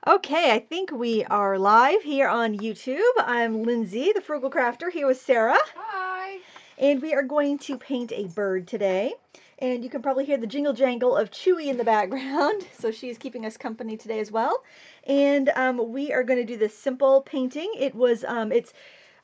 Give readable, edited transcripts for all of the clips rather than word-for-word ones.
Okay, I think we are live here on YouTube. I'm Lindsay, the Frugal Crafter, here with Sarah. Hi. And we are going to paint a bird today. And you can probably hear the jingle jangle of Chewy in the background. So she's keeping us company today as well. And we are going to do this simple painting. It's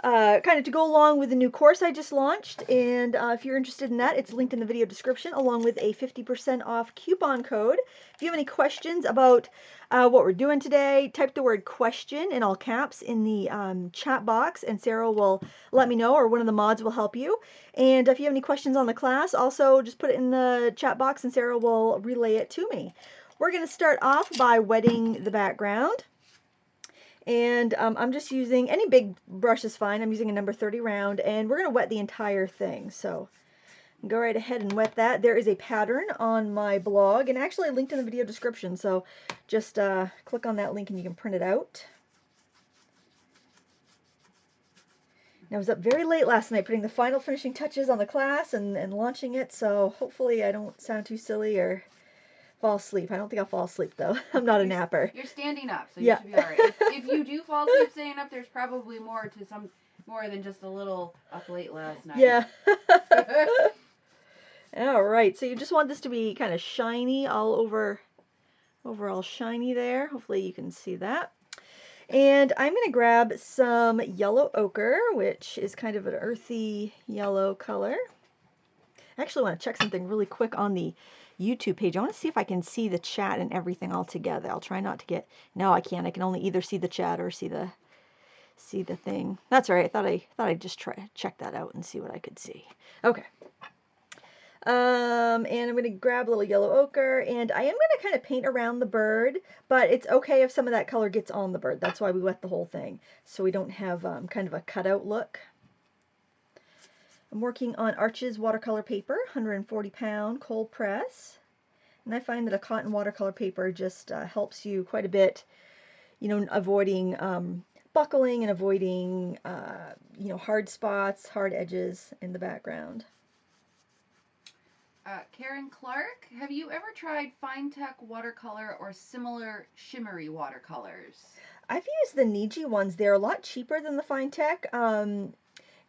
kind of to go along with the new course I just launched. And if you're interested in that, it's linked in the video description along with a 50% off coupon code. If you have any questions about what we're doing today, type the word question in all caps in the chat box and Sarah will let me know, or one of the mods will help you. And if you have any questions on the class, also just put it in the chat box and Sarah will relay it to me. We're going to start off by wetting the background. And I'm just using, any big brush is fine. I'm using a number 30 round, and we're going to wet the entire thing. So go right ahead and wet that. There is a pattern on my blog, and actually linked in the video description. So just click on that link and you can print it out. And I was up very late last night putting the final finishing touches on the class and launching it, so hopefully I don't sound too silly or fall asleep. I don't think I'll fall asleep, though. I'm not a napper. You're standing up, so Yeah. you should be all right. If you do fall asleep standing up, there's probably more than just a little up late last night. Yeah. All right, so you just want this to be kind of shiny all over, all shiny there. Hopefully you can see that. And I'm going to grab some yellow ochre, which is kind of an earthy yellow color. I actually want to check something really quick on the YouTube page. I want to see if I can see the chat and everything all together. I'll try not to get, no, I can't. I can only either see the chat or see the thing. That's all right. I thought I'd just check that out and see what I could see. Okay. And I'm going to grab a little yellow ochre, and I am going to kind of paint around the bird, but it's okay if some of that color gets on the bird. That's why we wet the whole thing, so we don't have kind of a cutout look. I'm working on Arches watercolor paper, 140-pound cold press, and I find that a cotton watercolor paper just helps you quite a bit, you know, avoiding buckling and avoiding, you know, hard spots, hard edges in the background. Karen Clark, have you ever tried Fine Tuck watercolor or similar shimmery watercolors? I've used the Niji ones. They're a lot cheaper than the Fine Tuck.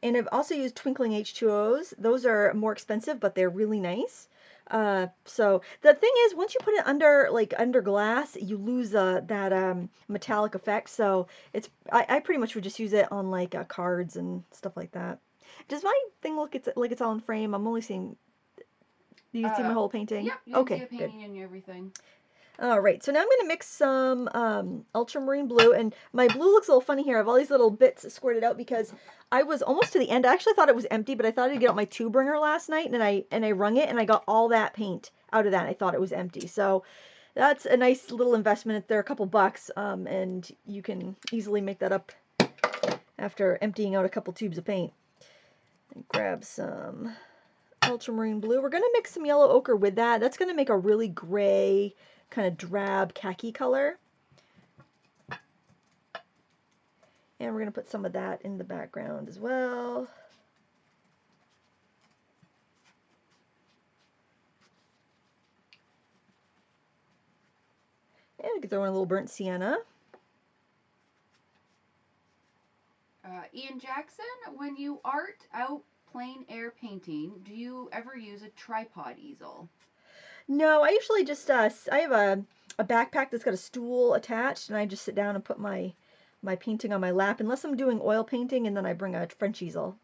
And I've also used Twinkling H2Os. Those are more expensive, but they're really nice. So the thing is, once you put it under glass, you lose that metallic effect. So I pretty much would just use it on like cards and stuff like that. Does my thing look like it's all in frame? I'm only seeing. Do you see my whole painting? Yep, you can okay, see a painting and everything. All right, so now I'm going to mix some ultramarine blue, and my blue looks a little funny here. I have all these little bits squirted out because I was almost to the end. I actually thought it was empty, but I thought I'd get out my tube wringer last night, and I wrung it, and I got all that paint out of that. I thought it was empty, so that's a nice little investment. They're a couple bucks, and you can easily make that up after emptying out a couple tubes of paint. And grab some ultramarine blue. We're going to mix some yellow ochre with that. That's going to make a really gray, kind of drab khaki color. And we're going to put some of that in the background as well. And we can throw in a little burnt sienna. Ian Jackson, when you art out plein air painting, do you ever use a tripod easel? No, I usually just, I have a backpack that's got a stool attached, and I just sit down and put my painting on my lap, unless I'm doing oil painting, and then I bring a French easel.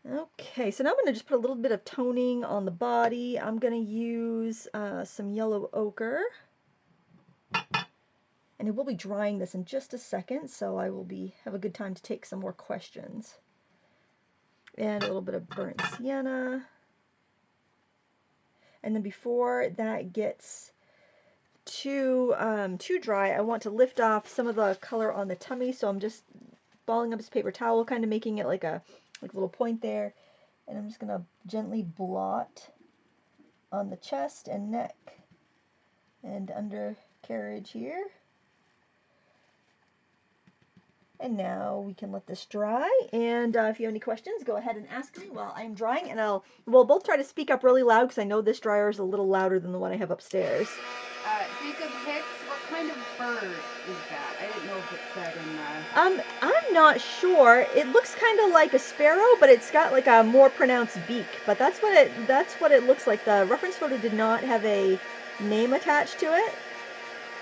Okay, so now I'm going to just put a little bit of toning on the body. I'm going to use some yellow ochre. And I will be drying this in just a second, so I will have a good time to take some more questions. And a little bit of burnt sienna. And then before that gets too dry, I want to lift off some of the color on the tummy, so I'm just balling up this paper towel, kind of making it like a little point there. And I'm just going to gently blot on the chest and neck and undercarriage here. And now we can let this dry, and if you have any questions, go ahead and ask me while I'm drying, and we'll both try to speak up really loud because I know this dryer is a little louder than the one I have upstairs. Streak of Hicks, what kind of bird is that? I didn't know if it said in the... I'm not sure. It looks kind of like a sparrow, but it's got like a more pronounced beak. But that's what it looks like. The reference photo did not have a name attached to it.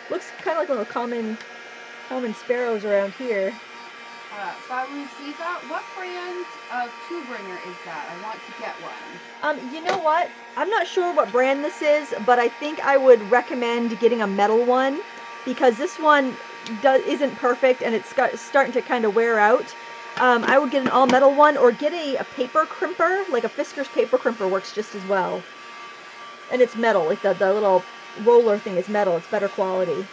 Looks kind of like one of the common sparrows around here. Babu Sifa, what brand of two-bringer is that? I want to get one. You know what? I'm not sure what brand this is, but I think I would recommend getting a metal one because this one isn't perfect and it's starting to kind of wear out. I would get an all metal one or get a paper crimper, like a Fisker's paper crimper works just as well. And it's metal, like the little roller thing is metal, it's better quality.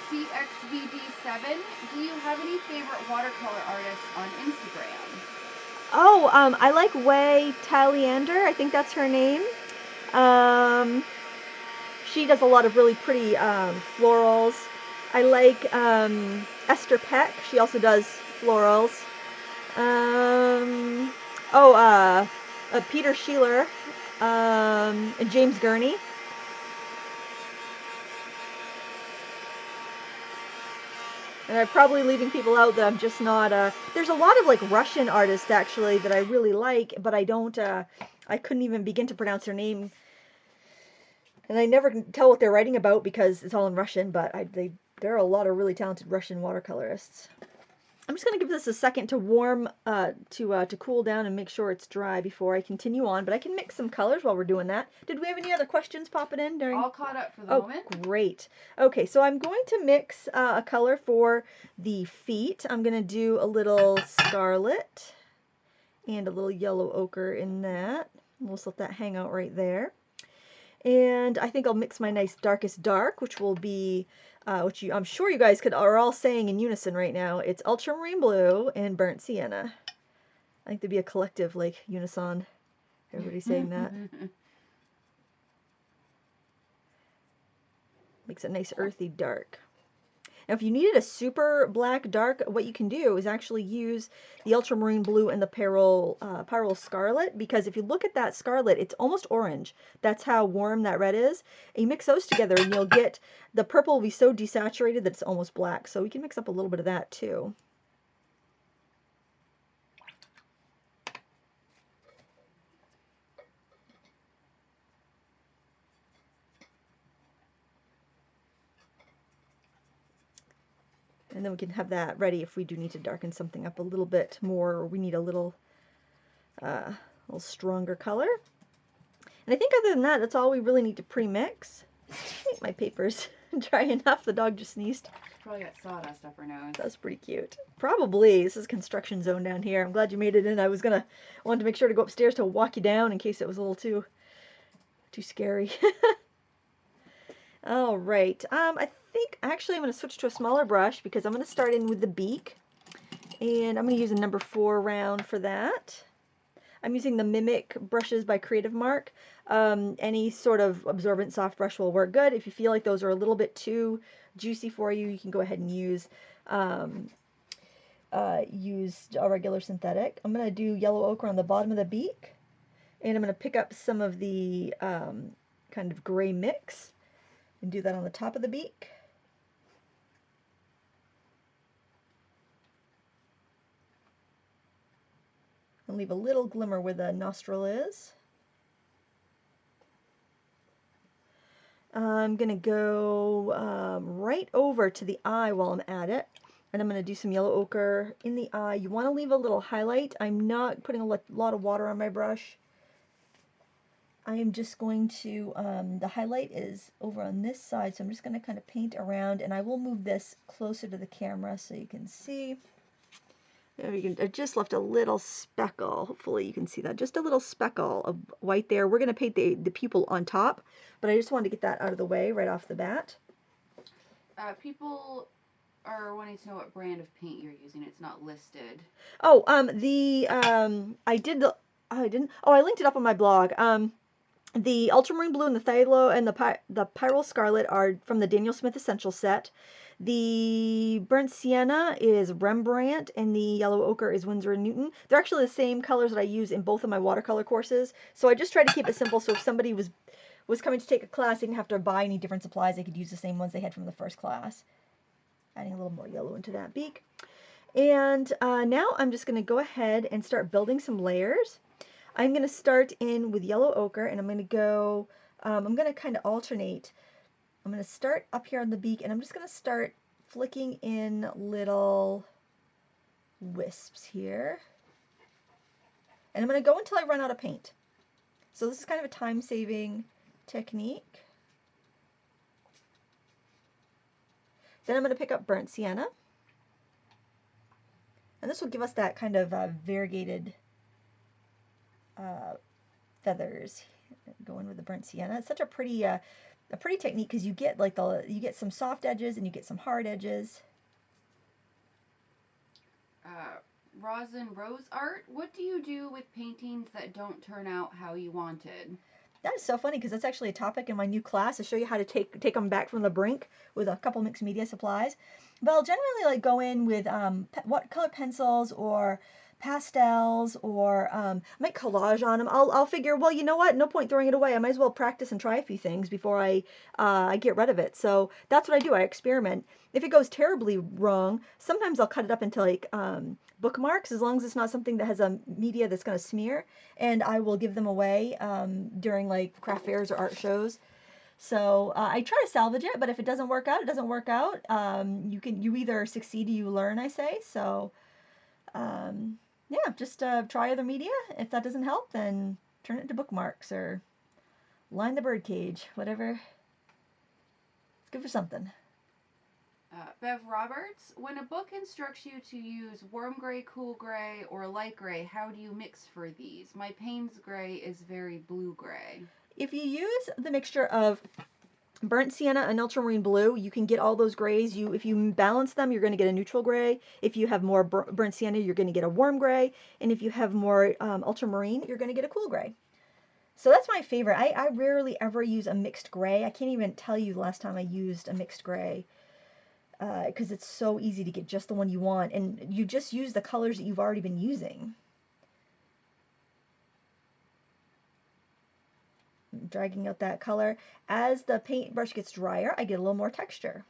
CXVD7, do you have any favorite watercolor artists on Instagram? Oh, I like Way Taliander, I think that's her name. She does a lot of really pretty florals. I like Esther Peck, she also does florals. Peter Sheeler, and James Gurney. And I'm probably leaving people out that I'm just not, there's a lot of like Russian artists actually that I really like, but I don't, I couldn't even begin to pronounce their name. And I never can tell what they're writing about because it's all in Russian, but there are a lot of really talented Russian watercolorists. I'm just going to give this a second to warm, to cool down and make sure it's dry before I continue on, but I can mix some colors while we're doing that. Did we have any other questions popping in during? All caught up for the moment. Oh, great. Okay, so I'm going to mix a color for the feet. I'm going to do a little scarlet and a little yellow ochre in that. We'll just let that hang out right there. And I think I'll mix my nice darkest dark, which will be, I'm sure you guys are all saying in unison right now. It's ultramarine blue and burnt sienna. I think there'd be a collective, like, unison. Everybody saying that. Makes a nice earthy dark. Now, if you needed a super black dark, what you can do is actually use the ultramarine blue and the pyrrol scarlet, because if you look at that scarlet, it's almost orange. That's how warm that red is. And you mix those together and you'll get, the purple will be so desaturated that it's almost black. So we can mix up a little bit of that too. And then we can have that ready if we do need to darken something up a little bit more, or we need a little stronger color. And I think other than that, that's all we really need to pre-mix. I think my paper's dry enough. The dog just sneezed. Probably got sawdust up her nose. That's pretty cute. Probably. This is construction zone down here. I'm glad you made it in. I wanted to make sure to go upstairs to walk you down in case it was a little too scary. All right. I think actually I'm going to switch to a smaller brush because I'm going to start in with the Beak. And I'm going to use a number 4 round for that. I'm using the Mimic brushes by Creative Mark. Any sort of absorbent soft brush will work good. If you feel like those are a little bit too juicy for you, you can go ahead and use a regular synthetic. I'm going to do yellow ochre on the bottom of the Beak. And I'm going to pick up some of the kind of gray mix and do that on the top of the Beak. And leave a little glimmer where the nostril is. I'm going to go right over to the eye while I'm at it. And I'm going to do some yellow ochre in the eye. You want to leave a little highlight. I'm not putting a lot of water on my brush. I am just going to, the highlight is over on this side, so I'm just going to kind of paint around, and I will move this closer to the camera so you can see. There you can, I just left a little speckle. Hopefully you can see that. Just a little speckle of white there. We're going to paint the pupil on top, but I just wanted to get that out of the way right off the bat. People are wanting to know what brand of paint you're using. It's not listed. Oh, I linked it up on my blog. The ultramarine blue and the phthalo and the pyrrol scarlet are from the Daniel Smith Essential set. The burnt sienna is Rembrandt, and the yellow ochre is Winsor & Newton. They're actually the same colors that I use in both of my watercolor courses. So I just try to keep it simple. So if somebody was was coming to take a class, they didn't have to buy any different supplies. They could use the same ones they had from the first class. Adding a little more yellow into that beak. And now I'm just going to go ahead and start building some layers. I'm going to start in with yellow ochre, and I'm going to go, I'm going to kind of alternate. I'm going to start up here on the beak, and I'm just going to start flicking in little wisps here. And I'm going to go until I run out of paint. So this is kind of a time-saving technique. Then I'm going to pick up burnt sienna. And this will give us that kind of variegated feathers. Go in with the burnt sienna. It's such a pretty technique because you get like you get some soft edges and you get some hard edges. Rosin rose art. What do you do with paintings that don't turn out how you wanted? That is so funny because that's actually a topic in my new class to show you how to take them back from the brink with a couple mixed media supplies. But I'll generally like go in with watercolor pencils or pastels, or I might collage on them. I'll figure, well, you know what? No point throwing it away. I might as well practice and try a few things before I get rid of it. So that's what I do. I experiment. If it goes terribly wrong, sometimes I'll cut it up into like bookmarks, as long as it's not something that has a media that's going to smear, and I will give them away during like craft fairs or art shows. So I try to salvage it, but if it doesn't work out, it doesn't work out. You either succeed or you learn, I say. So yeah, just try other media. If that doesn't help, then turn it into bookmarks or line the birdcage, whatever. It's good for something. Bev Roberts, when a book instructs you to use warm gray, cool gray, or light gray, how do you mix for these? My Payne's gray is very blue gray. If you use the mixture of burnt sienna and ultramarine blue, you can get all those grays. If you balance them, you're going to get a neutral gray. If you have more burnt sienna, you're going to get a warm gray. And if you have more ultramarine, you're going to get a cool gray. So that's my favorite. I rarely ever use a mixed gray. I can't even tell you the last time I used a mixed gray, because it's so easy to get just the one you want, and you just use the colors that you've already been using. Dragging out that color. As the paintbrush gets drier, I get a little more texture.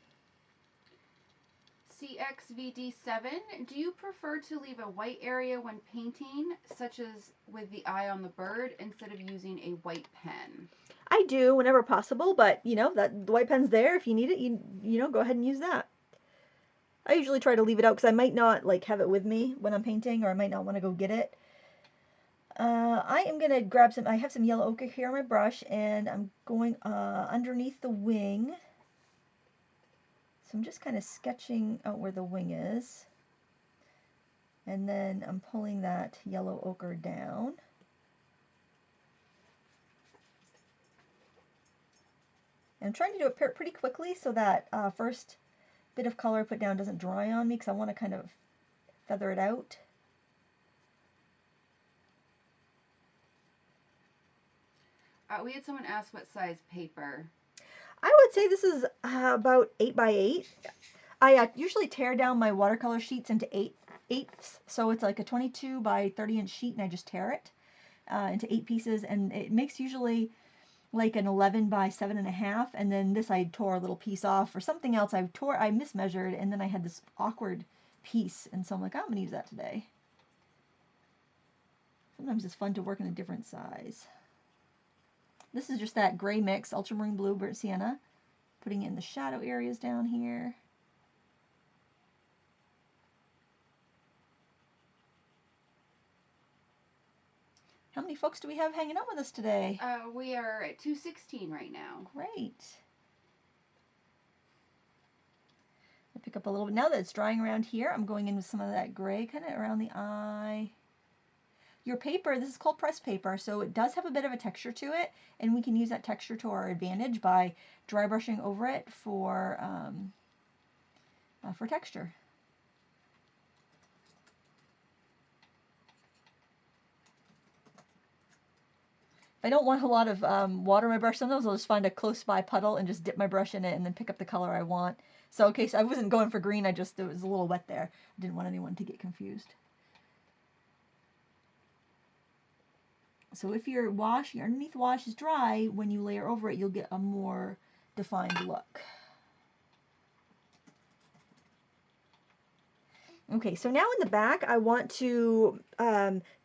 CXVD7, do you prefer to leave a white area when painting, such as with the eye on the bird, instead of using a white pen? I do whenever possible, but you know, the white pen's there. If you need it, you know, go ahead and use that. I usually try to leave it out because I might not like have it with me when I'm painting, or I might not want to go get it. I am going to grab some, I have some yellow ochre here on my brush, and I'm going underneath the wing. So I'm just kind of sketching out where the wing is. And then I'm pulling that yellow ochre down. And I'm trying to do it pretty quickly so that first bit of color I put down doesn't dry on me, because I want to kind of feather it out. We had someone ask what size paper. I would say this is about 8 by 8. I usually tear down my watercolor sheets into eighths, so it's like a 22 by 30 inch sheet, and I just tear it into 8 pieces, and it makes usually like an 11 by 7.5, and then this I tore a little piece off, or something else I mismeasured, and then I had this awkward piece, and so I'm like, I'm gonna use that today. Sometimes it's fun to work in a different size. This is just that gray mix, ultramarine blue, burnt sienna. Putting it in the shadow areas down here. How many folks do we have hanging out with us today? We are at 216 right now. Great. I'll pick up a little bit. Now that it's drying around here, I'm going in with some of that gray kind of around the eye. Your paper, this is called pressed paper, so it does have a bit of a texture to it, and we can use that texture to our advantage by dry brushing over it for texture. If I don't want a lot of water in my brush, sometimes I'll just find a close by puddle and just dip my brush in it and then pick up the color I want. So in case I wasn't going for green, it was a little wet there. I didn't want anyone to get confused. So if your underneath wash is dry, when you layer over it, you'll get a more defined look. Okay, so now in the back, I want to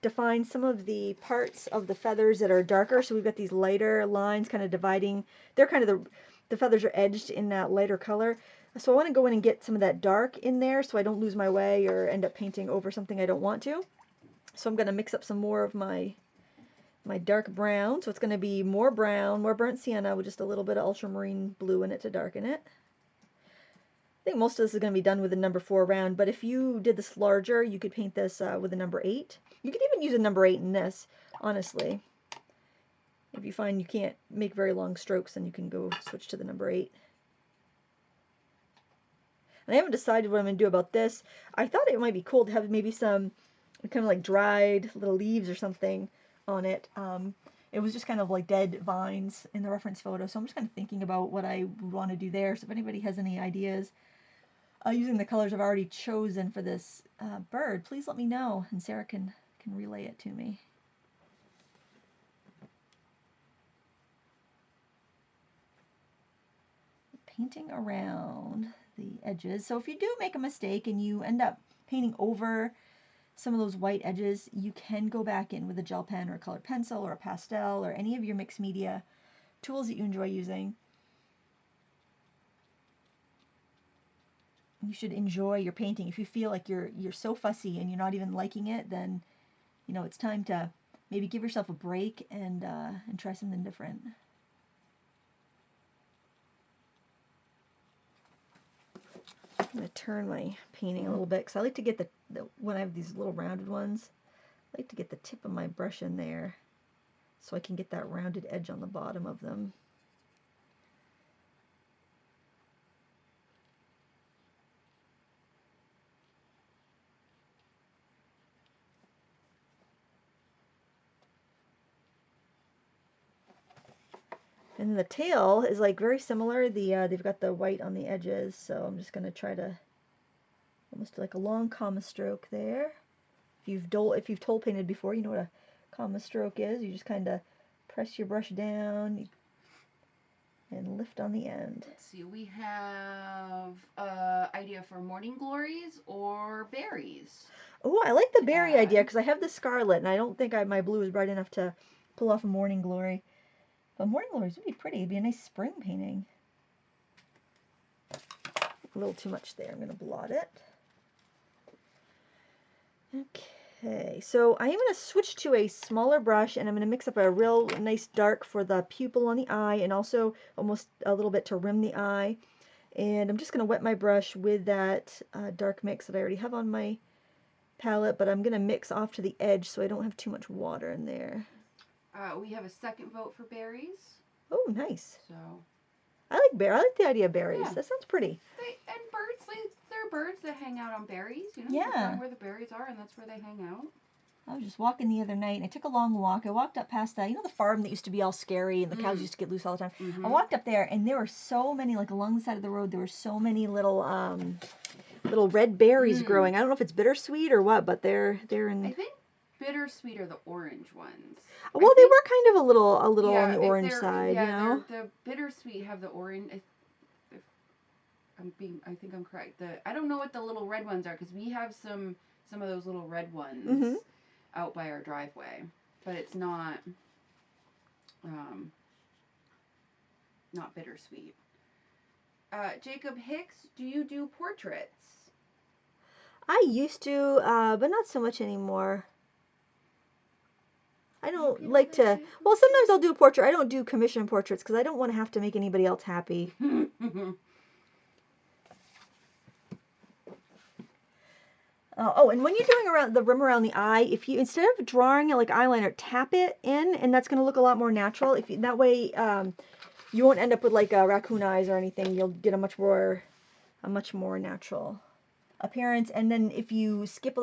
define some of the parts of the feathers that are darker. So we've got these lighter lines kind of dividing. They're kind of the feathers are edged in that lighter color. So I want to go in and get some of that dark in there so I don't lose my way or end up painting over something I don't want to. So I'm going to mix up some more of my dark brown. So it's going to be more brown, more burnt sienna with just a little bit of ultramarine blue in it to darken it. I think most of this is going to be done with a number 4 round, but if you did this larger, you could paint this with a number 8. You could even use a number 8 in this, honestly. If you find you can't make very long strokes, then you can go switch to the number 8. And I haven't decided what I'm going to do about this. I thought it might be cool to have maybe some kind of like dried little leaves or something on it. It was just kind of like dead vines in the reference photo, so I'm just kind of thinking about what I would want to do there. So if anybody has any ideas, using the colors I've already chosen for this bird, please let me know, and Sarah can relay it to me. Painting around the edges. So if you do make a mistake and you end up painting over some of those white edges, you can go back in with a gel pen or a colored pencil or a pastel or any of your mixed media tools that you enjoy using. You should enjoy your painting. If you feel like you're so fussy and you're not even liking it, then you know it's time to maybe give yourself a break and try something different. I'm going to turn my painting a little bit because I like to get the when I have these little rounded ones, I like to get the tip of my brush in there so I can get that rounded edge on the bottom of them. And the tail is like very similar. They've got the white on the edges, so I'm just going to try to almost like a long comma stroke there. If you've toll painted before, you know what a comma stroke is. You just kind of press your brush down and lift on the end. Let's see, we have idea for morning glories or berries. Oh, I like the berry idea because I have the scarlet, and I don't think my blue is bright enough to pull off a morning glory. But morning glories would be pretty. It'd be a nice spring painting. A little too much there. I'm going to blot it. Okay, so I am going to switch to a smaller brush, and I'm going to mix up a real nice dark for the pupil on the eye, and also almost a little bit to rim the eye. And I'm just going to wet my brush with that dark mix that I already have on my palette, but I'm going to mix off to the edge so I don't have too much water in there. We have a second vote for berries. Oh, nice. So I like the idea of berries. Yeah. That sounds pretty. And birds, they're birds that hang out on berries. You know, Yeah. you find where the berries are, and that's where they hang out. I was just walking the other night, and I took a long walk. I walked up past the farm that used to be all scary, and the cows used to get loose all the time. Mm-hmm. I walked up there, and there were so many, like along the side of the road, there were so many little red berries growing. I don't know if it's bittersweet or what, but they're in. I think bittersweet are the orange ones. Well, they were kind of a little on the orange side, yeah, you know. The bittersweet have the orange. I think I'm correct. I don't know what the little red ones are because we have some of those little red ones out by our driveway, but it's not bittersweet. Jacob Hicks, do you do portraits? I used to, but not so much anymore. I don't like to. Well, sometimes I'll do a portrait. I don't do commission portraits because I don't want to have to make anybody else happy. And when you're doing the rim around the eye, if you instead of drawing it like eyeliner, tap it in, and that's going to look a lot more natural. That way, you won't end up with like raccoon eyes or anything. You'll get a much more natural appearance. And then if you skip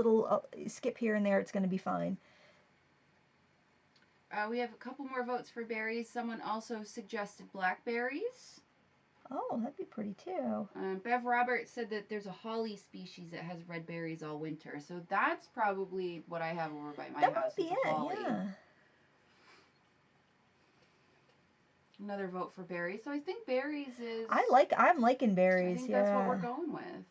skip here and there, it's going to be fine. We have a couple more votes for berries. Someone also suggested blackberries. Oh, that'd be pretty too. Bev Roberts said that there's a holly species that has red berries all winter. So that's probably what I have over by my house. That would be it, holly. yeah. Another vote for berries. So I think berries is. I'm liking berries. I think yeah. that's what we're going with.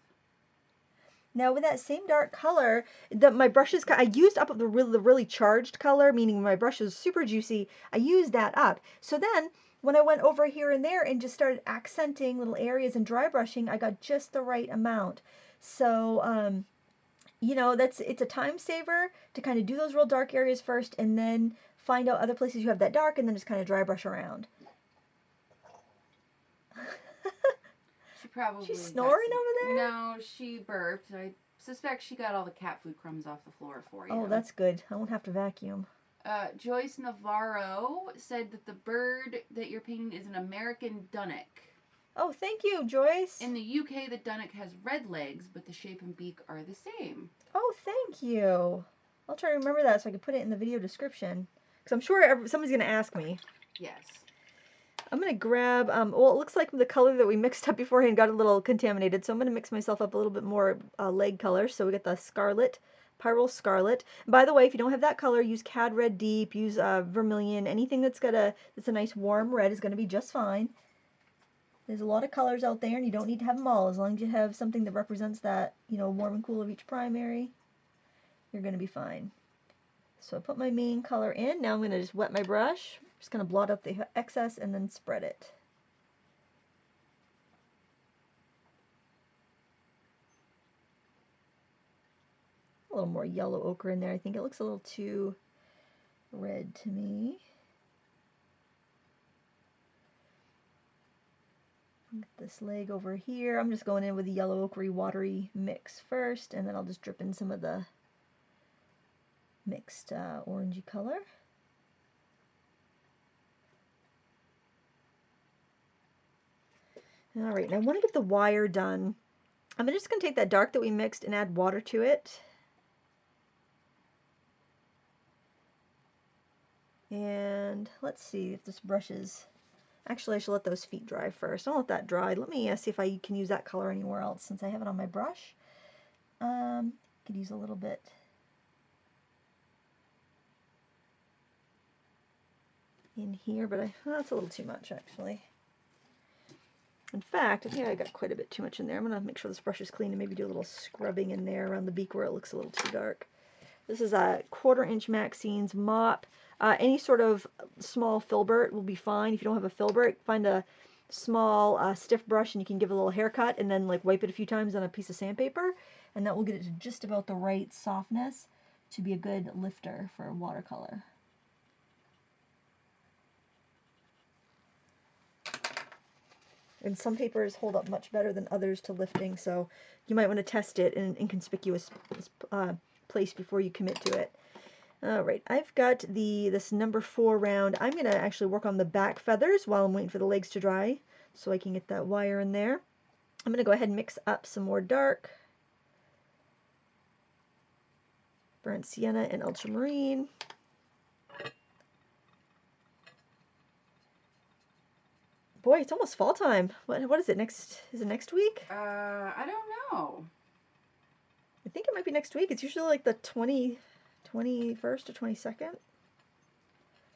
Now with that same dark color, my brushes, I used up the really charged color, meaning my brush is super juicy. I used that up. So then when I went over here and there and just started accenting little areas and dry brushing, I got just the right amount. So, you know, it's a time saver to kind of do those real dark areas first and then find out other places you have that dark and then just kind of dry brush around. She probably. She's snoring over there? No, she burped. I suspect she got all the cat food crumbs off the floor for you. Oh, that's good. I won't have to vacuum. Joyce Navarro said that the bird that you're painting is an American dunnock. Oh, thank you, Joyce. In the UK, the dunnock has red legs, but the shape and beak are the same. Oh, thank you. I'll try to remember that so I can put it in the video description. Because I'm sure somebody's going to ask me. Yes. I'm going to grab, well, it looks like the color that we mixed up beforehand got a little contaminated. So I'm going to mix myself up a little bit more leg color. So we got the scarlet, pyrrol scarlet. By the way, if you don't have that color, use Cad Red Deep, use vermilion. Anything that's a nice warm red is going to be just fine. There's a lot of colors out there, and you don't need to have them all. As long as you have something that represents that, you know, warm and cool of each primary, you're going to be fine. So I put my main color in. Now I'm going to just wet my brush. Just going to blot out the excess and then spread it. A little more yellow ochre in there. I think it looks a little too red to me. Get this leg over here. I'm just going in with the yellow ochre watery mix first, and then I'll just drip in some of the mixed orangey color. All right, now I want to get the wire done. I'm just going to take that dark that we mixed and add water to it. And let's see if this brush is... Actually, I should let those feet dry first. I'll let that dry. Let me see if I can use that color anywhere else since I have it on my brush. Could use a little bit. In here, but that's a little too much actually. In fact, I think I got quite a bit too much in there. I'm going to make sure this brush is clean and maybe do a little scrubbing in there around the beak where it looks a little too dark. This is a 1/4 inch Maxine's mop. Any sort of small filbert will be fine. If you don't have a filbert, find a small stiff brush and you can give it a little haircut and then like wipe it a few times on a piece of sandpaper, and that will get it to just about the right softness to be a good lifter for watercolor. And some papers hold up much better than others to lifting, so you might want to test it in an inconspicuous place before you commit to it. Alright, I've got this number 4 round. I'm going to actually work on the back feathers while I'm waiting for the legs to dry so I can get that wire in there. I'm going to go ahead and mix up some more dark. Burnt sienna and ultramarine. Boy, it's almost fall time. What is it next? Is it next week? I don't know. I think it might be next week. It's usually like the 21st or 22nd.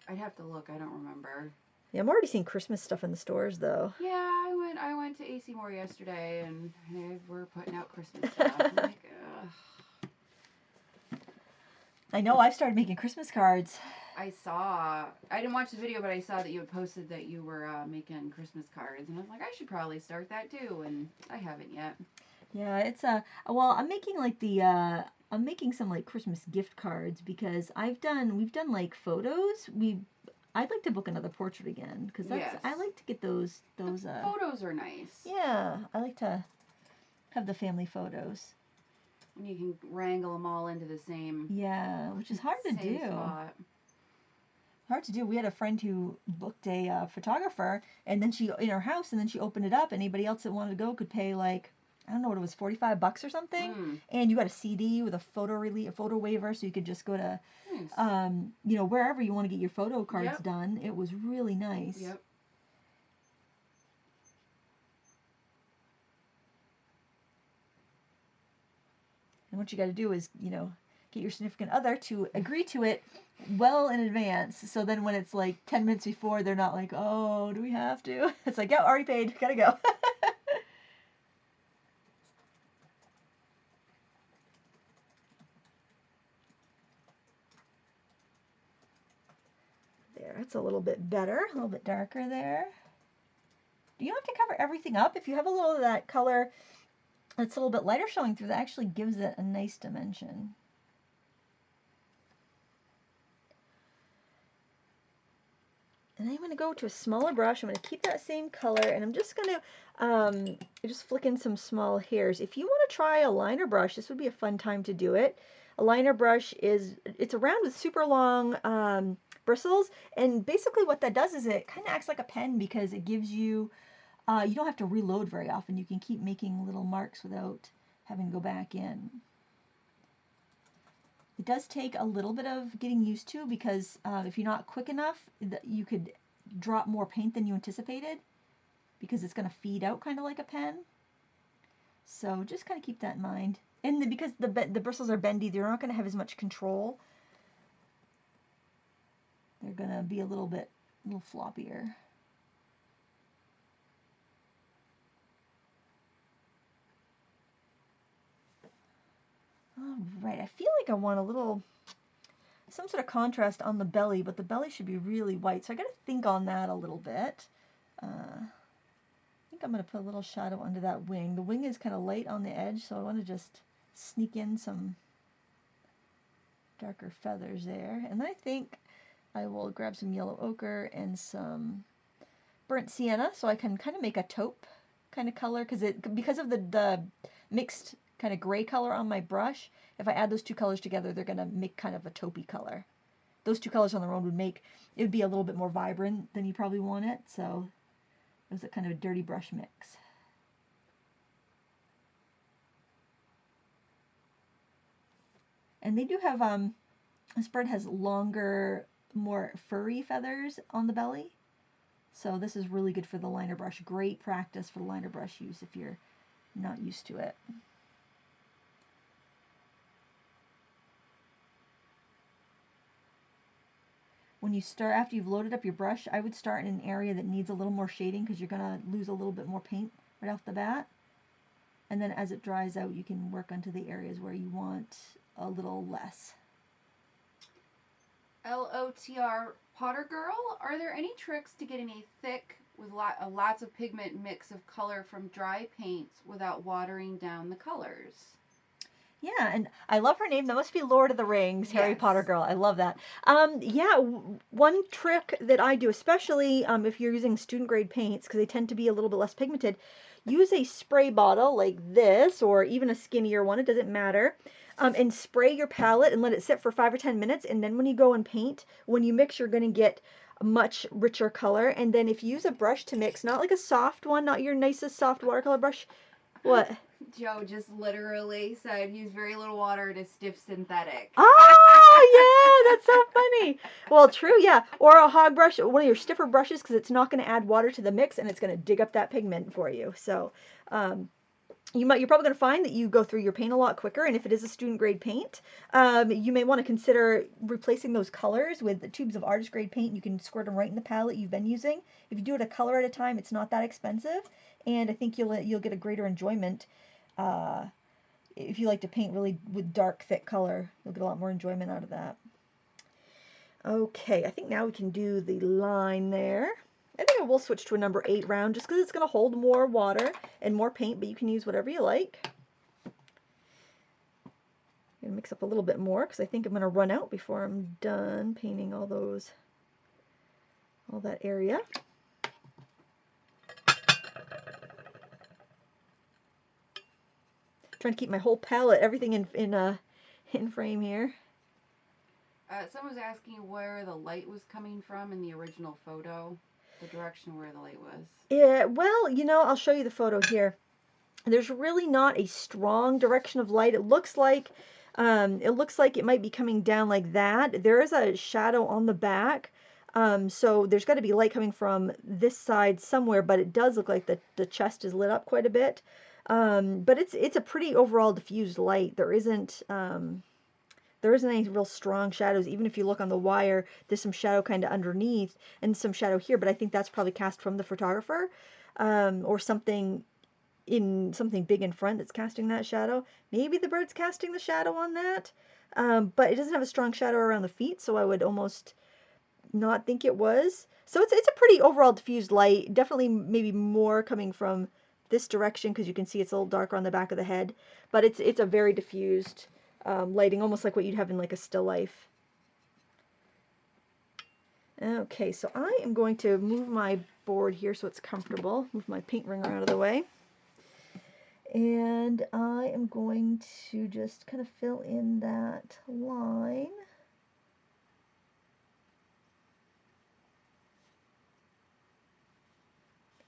I'd have to look. I don't remember. Yeah, I'm already seeing Christmas stuff in the stores though. Yeah, I went to AC Moore yesterday and they were putting out Christmas stuff. I'm like, ugh. I know. I've started making Christmas cards. I didn't watch the video, but I saw that you had posted that you were making Christmas cards, and I was like, I should probably start that too, and I haven't yet. Yeah, it's well, I'm making like I'm making some like Christmas gift cards because we've done like photos. I'd like to book another portrait again because Yes. I like to get those Photos are nice. Yeah, I like to have the family photos. And you can wrangle them all into the same. Yeah, which is hard to do. Spot. Hard to do. We had a friend who booked a photographer, and then in her house, and then she opened it up. Anybody else that wanted to go could pay like, I don't know what it was, $45 or something. And you got a CD with a photo waiver, so you could just go to, Nice. you know, wherever you want to get your photo cards Yep. done. It was really nice. Yep. And what you got to do is, you know, get your significant other to agree to it well in advance. So then when it's like 10 minutes before, they're not like, oh, do we have to? It's like, yeah, already paid, gotta go. There, it's a little bit better, a little bit darker there. You don't have to cover everything up. If you have a little of that color that's a little bit lighter showing through, that actually gives it a nice dimension. And I'm going to go to a smaller brush. I'm going to keep that same color, and I'm just going to just flick in some small hairs. If you want to try a liner brush, this would be a fun time to do it. A liner brush it's a round with super long bristles, and basically what that does is it kind of acts like a pen because it gives you, you don't have to reload very often. You can keep making little marks without having to go back in. It does take a little bit of getting used to because if you're not quick enough, you could drop more paint than you anticipated because it's going to feed out kind of like a pen. So just kind of keep that in mind. And because the bristles are bendy, they're not going to have as much control. They're going to be a little floppier. All right, I feel like I want some sort of contrast on the belly, but the belly should be really white, so I got to think on that a little bit. I think I'm going to put a little shadow under that wing. The wing is kind of light on the edge, so I want to just sneak in some darker feathers there. And then I think I will grab some yellow ochre and some burnt sienna, so I can kind of make a taupe kind of color, because of the mixed kind of gray color on my brush. If I add those two colors together, they're going to make kind of a taupey color. Those two colors on their own it would be a little bit more vibrant than you probably want it, so it was a kind of a dirty brush mix. And they do have, this bird has longer, more furry feathers on the belly, so this is really good for the liner brush. Great practice for the liner brush use if you're not used to it. When you start, after you've loaded up your brush, I would start in an area that needs a little more shading because you're going to lose a little bit more paint right off the bat. And then as it dries out, you can work onto the areas where you want a little less. LOTR Potter Girl, are there any tricks to getting a thick with lots of pigment mix of color from dry paints without watering down the colors? Yeah, and I love her name. That must be Lord of the Rings, Harry Yes. Potter Girl. I love that. Yeah, one trick that I do, especially if you're using student grade paints, because they tend to be a little bit less pigmented, use a spray bottle like this, or even a skinnier one, it doesn't matter, and spray your palette and let it sit for 5 or 10 minutes, and then when you go and paint, when you mix, you're going to get a much richer color. And then if you use a brush to mix, not like a soft one, not your nicest soft watercolor brush, what? Joe just literally said use very little water to stiff synthetic. Oh, yeah, that's so funny. Well, true, yeah. Or a hog brush, one of your stiffer brushes, because it's not going to add water to the mix, and it's going to dig up that pigment for you. So you're probably going to find that you go through your paint a lot quicker, and if it is a student grade paint, you may want to consider replacing those colors with the tubes of artist grade paint. You can squirt them right in the palette you've been using. If you do it a color at a time, it's not that expensive, and I think you'll get a greater enjoyment. If you like to paint really with dark, thick color, you'll get a lot more enjoyment out of that. Okay, I think now we can do the line there. I think I will switch to a number 8 round just because it's going to hold more water and more paint, but you can use whatever you like. I'm going to mix up a little bit more because I think I'm going to run out before I'm done painting all that area. Trying to keep my whole palette, everything in frame here. Someone was asking where the light was coming from in the original photo, the direction where the light was. Yeah, well, I'll show you the photo here. There's really not a strong direction of light. It looks like it might be coming down like that. There is a shadow on the back, so there's got to be light coming from this side somewhere. But it does look like the chest is lit up quite a bit. But it's a pretty overall diffused light. There isn't there isn't any real strong shadows. Even if you look on the wire, there's some shadow kind of underneath and some shadow here, but I think that's probably cast from the photographer, or something big in front that's casting that shadow. Maybe the bird's casting the shadow on that, but it doesn't have a strong shadow around the feet, so I would almost not think it was. So it's a pretty overall diffused light. Definitely maybe more coming from this direction because you can see it's a little darker on the back of the head, but it's a very diffused lighting, almost like what you'd have in like a still life. Okay, so I am going to move my board here so it's comfortable. Move my paint ringer out of the way. And I am going to just kind of fill in that line.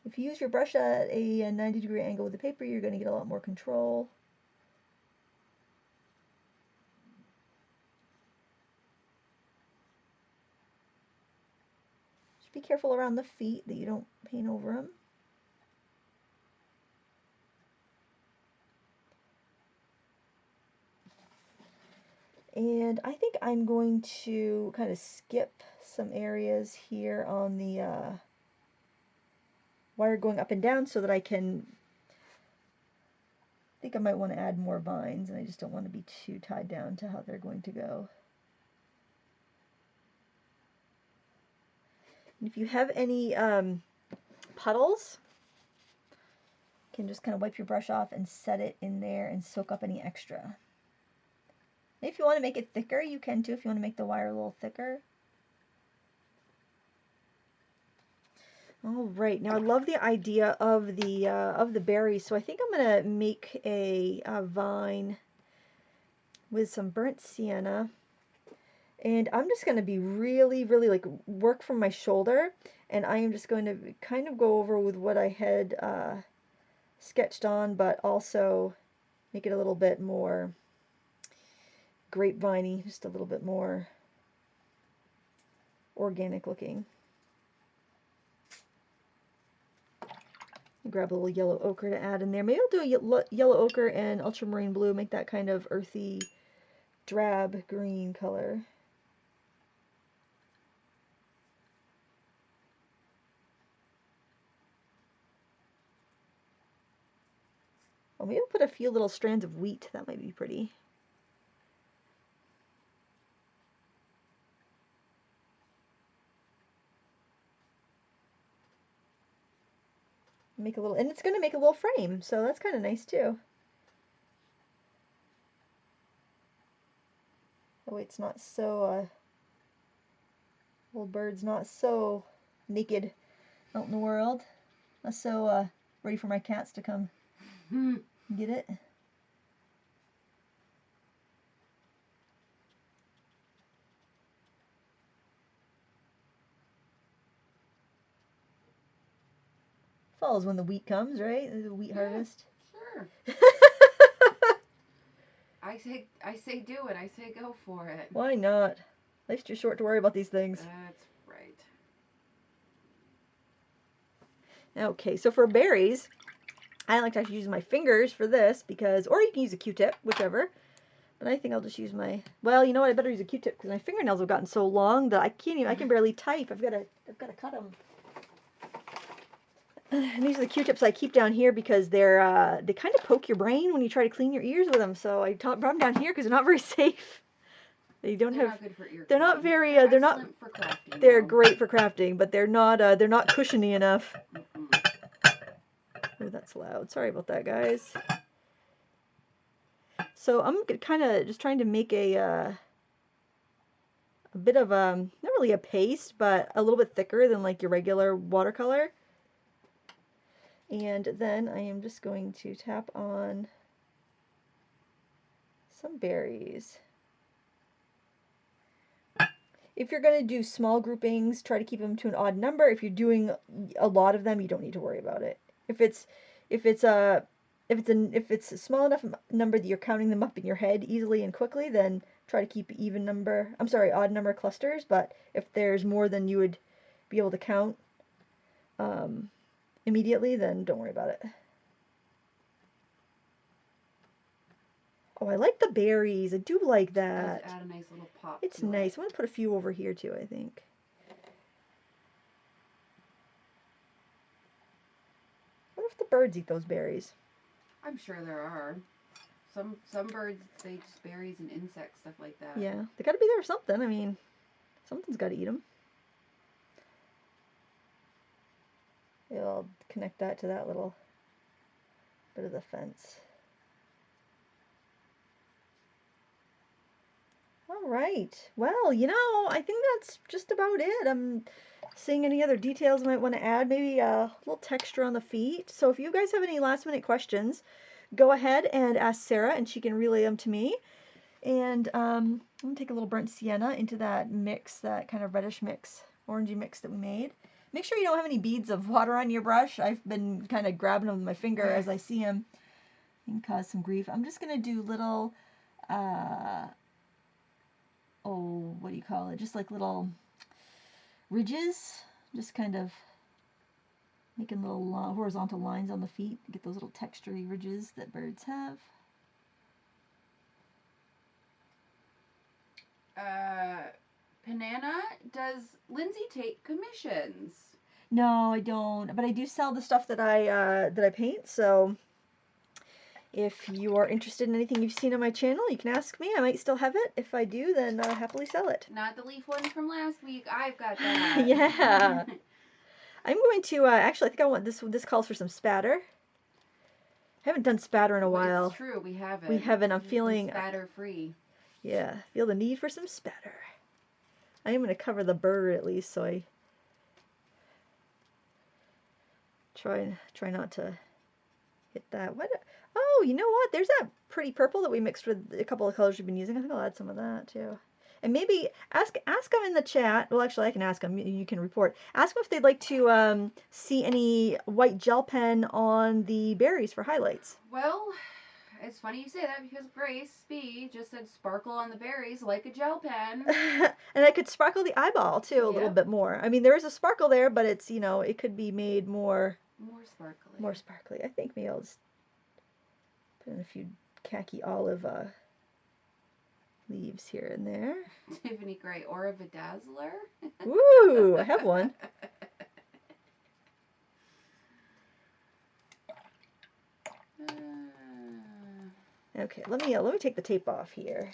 If you use your brush at a 90-degree angle with the paper, you're going to get a lot more control. Just be careful around the feet that you don't paint over them. And I think I'm going to kind of skip some areas here on the wire going up and down so that I think I might want to add more vines, and I just don't want to be too tied down to how they're going to go. And if you have any puddles, you can just kind of wipe your brush off and set it in there and soak up any extra. If you want to make it thicker, you can too, if you want to make the wire a little thicker. All right, now I love the idea of the berries, so I think I'm going to make a vine with some burnt sienna. And I'm just going to be really, really like work from my shoulder, and I am just going to kind of go over with what I had sketched on, but also make it a little bit more grapevine-y, just a little bit more organic looking. Grab a little yellow ochre to add in there. Maybe I'll do a yellow ochre and ultramarine blue, make that kind of earthy, drab green color. Oh, maybe I'll put a few little strands of wheat. That might be pretty. Make a little, and it's going to make a little frame, so that's kind of nice too. That way it's not so, little bird's not so naked out in the world. Not so ready for my cats to come get it. Fall is when the wheat comes, right? The wheat harvest. Sure. I say do it. I say go for it. Why not? Life's too short to worry about these things. That's right. Okay, so for berries, I like to actually use my fingers for this because, or you can use a Q-tip, whichever. But I think I'll just use my, well, you know what? I better use a Q-tip because my fingernails have gotten so long that I can barely type. I've got to cut them. And these are the Q-tips I keep down here because they kind of poke your brain when you try to clean your ears with them. So I brought them down here because they're not very safe. They're not good for ear. They're not very. They're not. For crafting, they're great for crafting, but they're not cushiony enough. Oh, that's loud. Sorry about that, guys. So I'm kind of just trying to make a bit of not really a paste, but a little bit thicker than like your regular watercolor. And then I am just going to tap on some berries. If you're going to do small groupings, try to keep them to an odd number. If you're doing a lot of them, you don't need to worry about it. If it's a small enough number that you're counting them up in your head easily and quickly, then try to keep odd number clusters. But if there's more than you would be able to count immediately, then don't worry about it. Oh, I like the berries. I do like It that. does add a nice little pop. It's to nice. It. I'm going to put a few over here too, I think. What if the birds eat those berries? I'm sure there are. Some birds, they just berries and insects, stuff like that. Yeah, they got to be there for something. I mean, something's got to eat them. Yeah, I'll connect that to that little bit of the fence. All right. Well, I think that's just about it. I'm seeing any other details I might want to add. Maybe a little texture on the feet. So if you guys have any last minute questions, go ahead and ask Sarah and she can relay them to me. And I'm going to take a little burnt sienna into that mix, that kind of reddish mix, orangey mix that we made. Make sure you don't have any beads of water on your brush. I've been kind of grabbing them with my finger as I see them. It can cause some grief. I'm just going to do little, what do you call it? Just like little ridges. Just kind of making little horizontal lines on the feet to get those little textury ridges that birds have. Panana, does Lindsay take commissions? No, I don't. But I do sell the stuff that I paint. So if you are interested in anything you've seen on my channel, you can ask me. I might still have it. If I do, then I'll happily sell it. Not the leaf one from last week. I've got that. Yeah. I'm going to actually. I think I want this. This calls for some spatter. I haven't done spatter in a while. It's true, we haven't. We haven't. I'm feeling spatter free. Yeah, feel the need for some spatter. I am going to cover the bird at least, so I try not to hit that. What? Oh, you know what? There's that pretty purple that we mixed with a couple of colors we've been using. I think I'll add some of that too. And maybe ask them in the chat. Well, actually, I can ask them. You can report. Ask them if they'd like to see any white gel pen on the berries for highlights. Well, it's funny you say that because Grace B just said sparkle on the berries like a gel pen. And I could sparkle the eyeball too a little bit more. I mean, there is a sparkle there, but it's, it could be made more sparkly. More sparkly. I think maybe I'll just put in a few khaki olive leaves here and there. Tiffany Gray, Aura Bedazzler. Ooh, I have one. Okay, let me take the tape off here.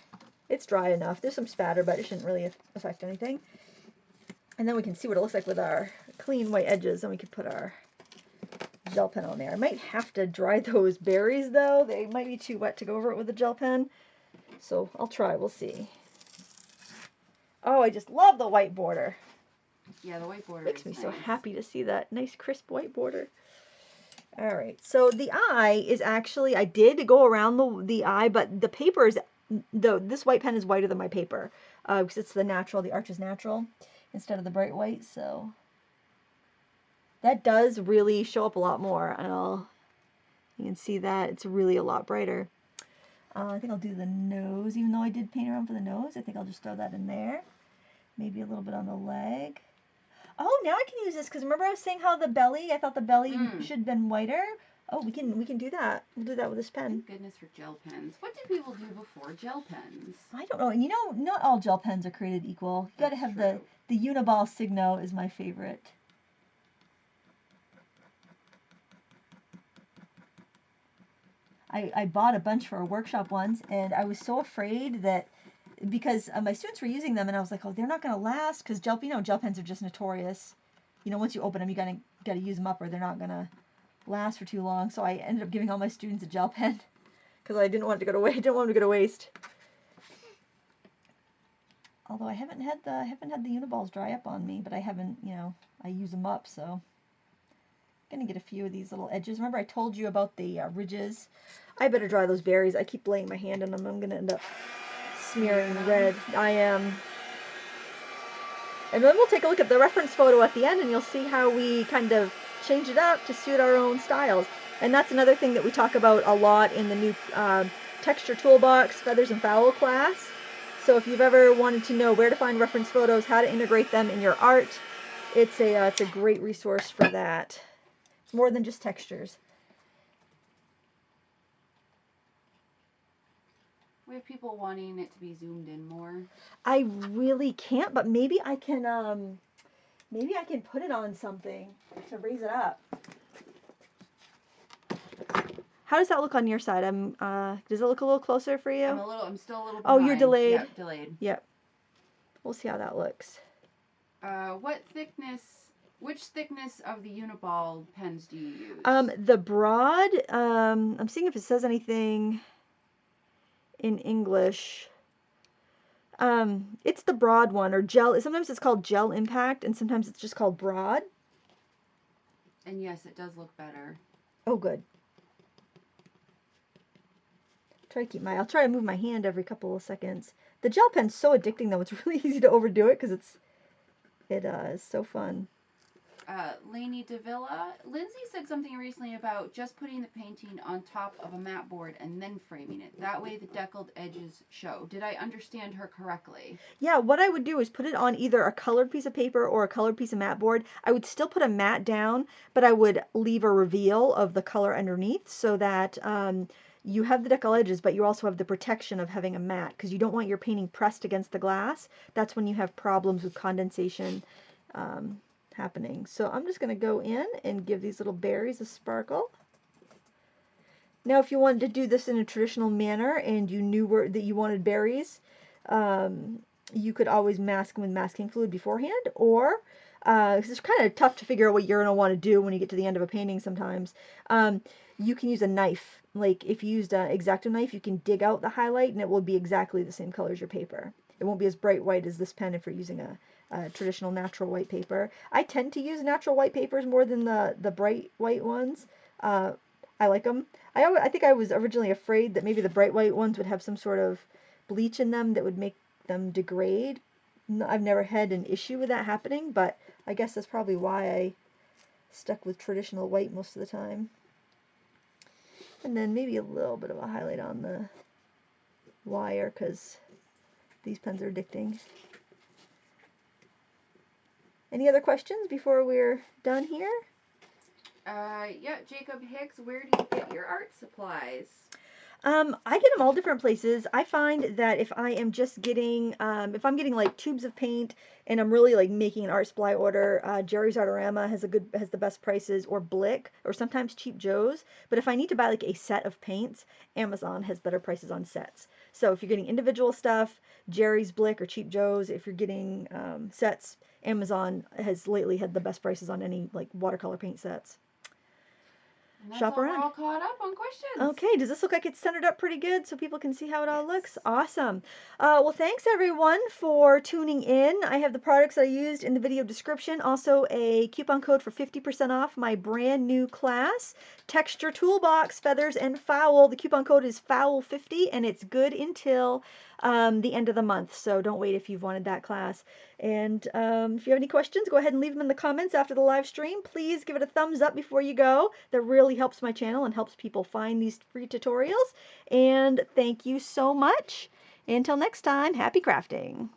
It's dry enough. There's some spatter, but it shouldn't really affect anything. And then we can see what it looks like with our clean white edges, and we can put our gel pen on there. I might have to dry those berries though. They might be too wet to go over it with a gel pen. So I'll try, we'll see. Oh, I just love the white border. Yeah, the white border makes me nice. So happy to see that nice crisp white border. All right, so the eye is actually, I did go around the eye, but the paper is, this white pen is whiter than my paper because it's the natural, the Arches Natural instead of the bright white, so that does really show up a lot more, and you can see that it's really a lot brighter. I think I'll do the nose, even though I did paint around for the nose. I think I'll just throw that in there. Maybe a little bit on the leg. Oh, now I can use this, because remember I was saying how the belly, I thought the belly should have been whiter? Oh, we can do that. We'll do that with this pen. Thank goodness for gel pens. What did people do before gel pens? I don't know. And not all gel pens are created equal. You got to have the Uniball Signo is my favorite. I bought a bunch for a workshop once, and I was so afraid that, because my students were using them, and I was like, oh, they're not going to last, because gel pens are just notorious. Once you open them, you got to use them up, or they're not going to last for too long. So I ended up giving all my students a gel pen, because I didn't want it to go to waste. I didn't want them to go to waste. Although I haven't had the Uniballs dry up on me, but I haven't, I use them up, so. Gonna get a few of these little edges. Remember I told you about the ridges? I better dry those berries. I keep laying my hand on them. I'm gonna end up smearing red. I am. And then we'll take a look at the reference photo at the end, and you'll see how we kind of change it up to suit our own styles. And that's another thing that we talk about a lot in the new Texture Toolbox Feathers and Fowl class. So if you've ever wanted to know where to find reference photos, how to integrate them in your art, it's a great resource for that. More than just textures. We have people wanting it to be zoomed in more. I really can't, but maybe I can put it on something to raise it up. How does that look on your side? Does it look a little closer for you? I'm still a little behind. Oh, you're delayed. Yep, delayed. Yep. We'll see how that looks. Which thickness of the uniball pens do you use? The broad, I'm seeing if it says anything in English. It's the broad one, or gel. Sometimes it's called gel impact, and sometimes it's just called broad. And yes, it does look better. Oh, good. I'll try to move my hand every couple of seconds. The gel pen's so addicting, though. It's really easy to overdo it because it is so fun. Lainey Davila. Lindsay said something recently about just putting the painting on top of a mat board and then framing it. That way the deckled edges show. Did I understand her correctly? Yeah, what I would do is put it on either a colored piece of paper or a colored piece of mat board. I would still put a mat down, but I would leave a reveal of the color underneath so that you have the decal edges, but you also have the protection of having a mat because you don't want your painting pressed against the glass. That's when you have problems with condensation happening. So I'm just going to go in and give these little berries a sparkle. Now, if you wanted to do this in a traditional manner and you knew that you wanted berries, you could always mask them with masking fluid beforehand, or it's kind of tough to figure out what you're going to want to do when you get to the end of a painting sometimes. You can use a knife. Like if you used an X-Acto knife, you can dig out the highlight and it will be exactly the same color as your paper. It won't be as bright white as this pen if you're using a traditional natural white paper. I tend to use natural white papers more than the bright white ones. I like them. I think I was originally afraid that maybe the bright white ones would have some sort of bleach in them that would make them degrade. I've never had an issue with that happening, but I guess that's probably why I stuck with traditional white most of the time. And then maybe a little bit of a highlight on the wire because these pens are addicting. Any other questions before we're done here? Yeah, Jacob Hicks, where do you get your art supplies? I get them all different places. I find that if I am just getting, if I'm getting like tubes of paint and I'm really like making an art supply order, Jerry's Artorama has the best prices, or Blick, or sometimes Cheap Joe's. But if I need to buy like a set of paints, Amazon has better prices on sets. So if you're getting individual stuff, Jerry's, Blick, or Cheap Joe's. If you're getting sets, Amazon has lately had the best prices on any like watercolor paint sets. Shop around. We're all caught up on questions. Okay, does this look like it's centered up pretty good so people can see how it all looks? Awesome. Well, thanks everyone for tuning in. I have the products I used in the video description. Also a coupon code for 50% off my brand new class, Texture Toolbox, Feathers and Foul. The coupon code is FOUL50 and it's good until the end of the month. So don't wait if you've wanted that class. And if you have any questions, go ahead and leave them in the comments after the live stream. Please give it a thumbs up before you go. That really helps my channel and helps people find these free tutorials. And thank you so much. Until next time, happy crafting.